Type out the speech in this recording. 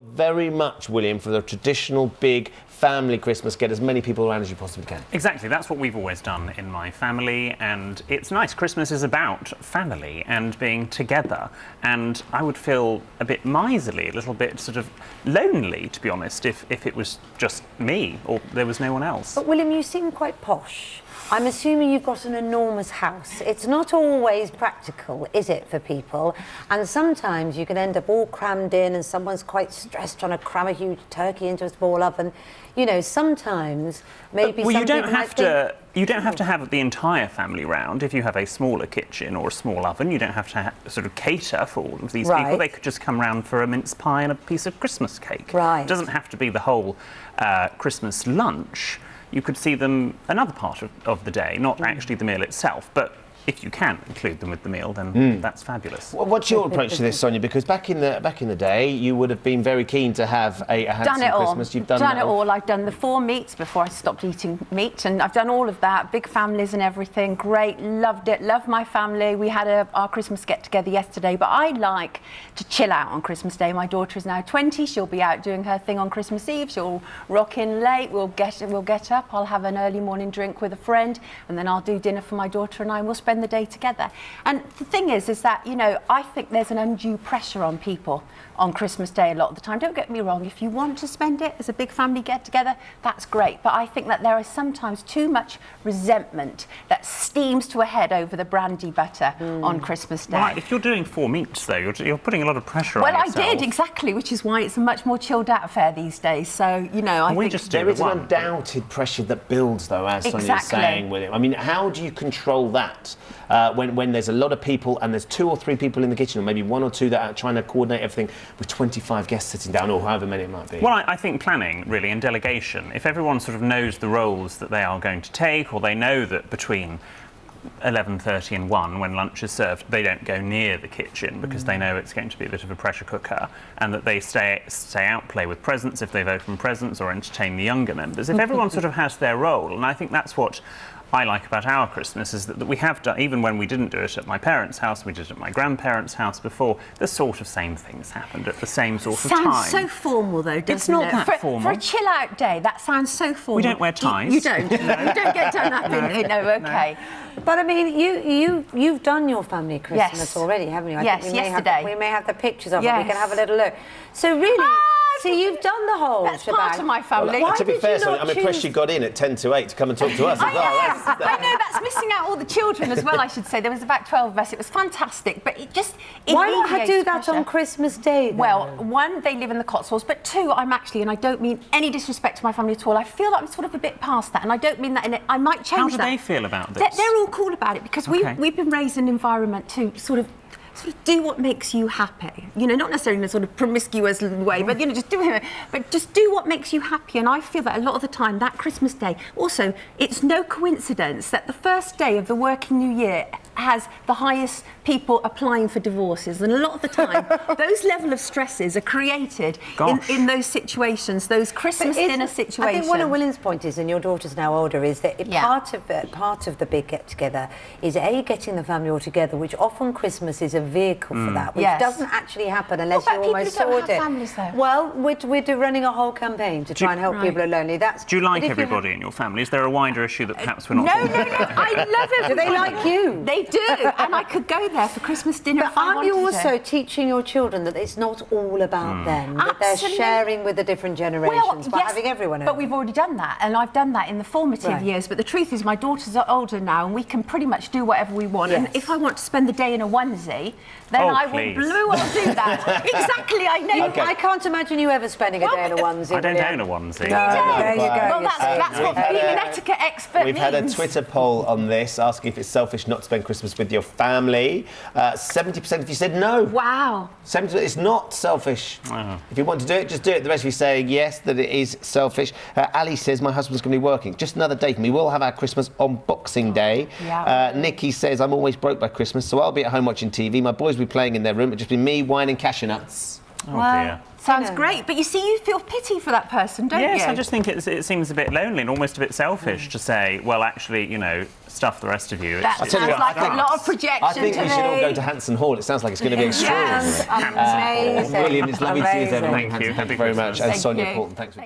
Very much, William, for the traditional big family Christmas, get as many people around as you possibly can. Exactly, that's what we've always done in my family, and it's nice. Christmas is about family and being together, and I would feel a bit miserly, a little bit sort of lonely, to be honest, if it was just me or there was no one else. But William, you seem quite posh. I'm assuming you've got an enormous house. It's not always practical, is it, for people? And sometimes you can end up all crammed in and someone's quite stressed trying to cram a huge turkey into a small oven. You know, sometimes maybe you don't have to have the entire family round. If you have a smaller kitchen or a small oven, you don't have to sort of cater for all of these people. They could just come round for a mince pie and a piece of Christmas cake. Right. It doesn't have to be the whole Christmas lunch. You could see them another part of the day, not actually the meal itself, but if you can include them with the meal, then that's fabulous. Well, what's your approach to this, Sonia? Because back in the day, you would have been very keen to have a Hanson Christmas. You've done it all. I've done the 4 meats before I stopped eating meat, and I've done all of that. Big families and everything. Great, loved it. Love my family. We had our Christmas get together yesterday, but I like to chill out on Christmas Day. My daughter is now 20. She'll be out doing her thing on Christmas Eve. She'll rock in late. We'll get up. I'll have an early morning drink with a friend, and then I'll do dinner for my daughter, and I will spend the day together. And the thing is that, you know, I think there's an undue pressure on people on Christmas Day a lot of the time. Don't get me wrong, if you want to spend it as a big family get together, that's great. But I think that there is sometimes too much resentment that steams to a head over the brandy butter on Christmas Day. Right, if you're doing 4 meats though, you're putting a lot of pressure on yourself. Well, I did, exactly, which is why it's a much more chilled out affair these days. So, you know, I think there is an undoubted pressure that builds though, as Sonia's saying, William. I mean, how do you control that when there's a lot of people and there's 2 or 3 people in the kitchen, or maybe 1 or 2 that are trying to coordinate everything with 25 guests sitting down, or however many it might be? Well, I think planning, really, and delegation. If everyone sort of knows the roles that they are going to take, or they know that between 11:30 and 1, when lunch is served, they don't go near the kitchen because they know it's going to be a bit of a pressure cooker, and that they stay out, play with presents if they've opened presents, or entertain the younger members. If everyone sort of has their role, and I think that's what I like about our Christmas, is that we have done, even when we didn't do it at my parents' house, we did it at my grandparents' house before, the sort of same things happened at the same sort of time. Sounds so formal though, doesn't it? It's not that formal. For a chill out day, that sounds so formal. We don't wear ties. You don't. You don't get done up in, no, okay. No. But I mean, you've done your family Christmas already, haven't you? Yes, yesterday. We may have the pictures of it. We can have a little look. So really, so you've done the whole That's shebang. part of my family. Well, to be fair, Sonia, I'm impressed you got in at 10 to 8 to come and talk to us as well. I know, that's missing out all the children as well, I should say. There was about 12 of us. It was fantastic, but it just Why not do that pressure. on Christmas Day, then? Well, 1, they live in the Cotswolds, but 2, I'm actually, and I don't mean any disrespect to my family at all, I feel like I'm sort of a bit past that, and I don't mean that in it. I might change that. How do they feel about this? They're all cool about it, because we've been raised in an environment to sort of do what makes you happy. You know, not necessarily in a sort of promiscuous way, but, you know, just do what makes you happy. And I feel that a lot of the time, that Christmas Day, also, it's no coincidence that the first day of the working new year has the highest people applying for divorces. And a lot of the time, those level of stresses are created in those situations, those Christmas dinner situations. I think one of William's point is, and your daughter's now older, is that part of the big get-together is getting the family all together, which often Christmas is a vehicle for that, which doesn't actually happen unless you almost sort it. Families, though? Well, we're running a whole campaign to try and help people who are lonely. Do you like everybody in your family? Is there a wider issue that perhaps we're not talking about? No, I love everybody. Do they like you? They do, and I could go there for Christmas dinner if I wanted But aren't you also teaching your children that it's not all about them, that they're sharing with the different generations by having everyone over? But we've already done that, and I've done that in the formative years. But the truth is, my daughters are older now, and we can pretty much do whatever we want. And if I want to spend the day in a onesie, then I will do that. Exactly, I know. I can't imagine you ever spending a day in a onesie. I don't own a onesie. There you go. Well, that's what being an etiquette expert We've had a Twitter poll on this, asking if it's selfish not to spend Christmas with your family. 70% of you said no. Wow. 70%, it's not selfish. Wow. If you want to do it, just do it. The rest of you saying yes, that it is selfish. Ali says, my husband's going to be working. Just another day for me. We'll have our Christmas on Boxing Day. Nikki says, I'm always broke by Christmas, so I'll be at home watching TV. My boys will be playing in their room. It'll just be me whining cashew nuts. dear. Sounds great, but you see, you feel pity for that person, don't you? Yes, I just think it seems a bit lonely and almost a bit selfish to say, well, actually, you know, stuff the rest of you. That sounds like a lot of projection. I think we should all go to Hanson Hall. It sounds like it's going to be extraordinary. Amazing. William, it's lovely to see you there. Thank you. Thank you very much. And Thank Sonia, you. Poulton, thanks for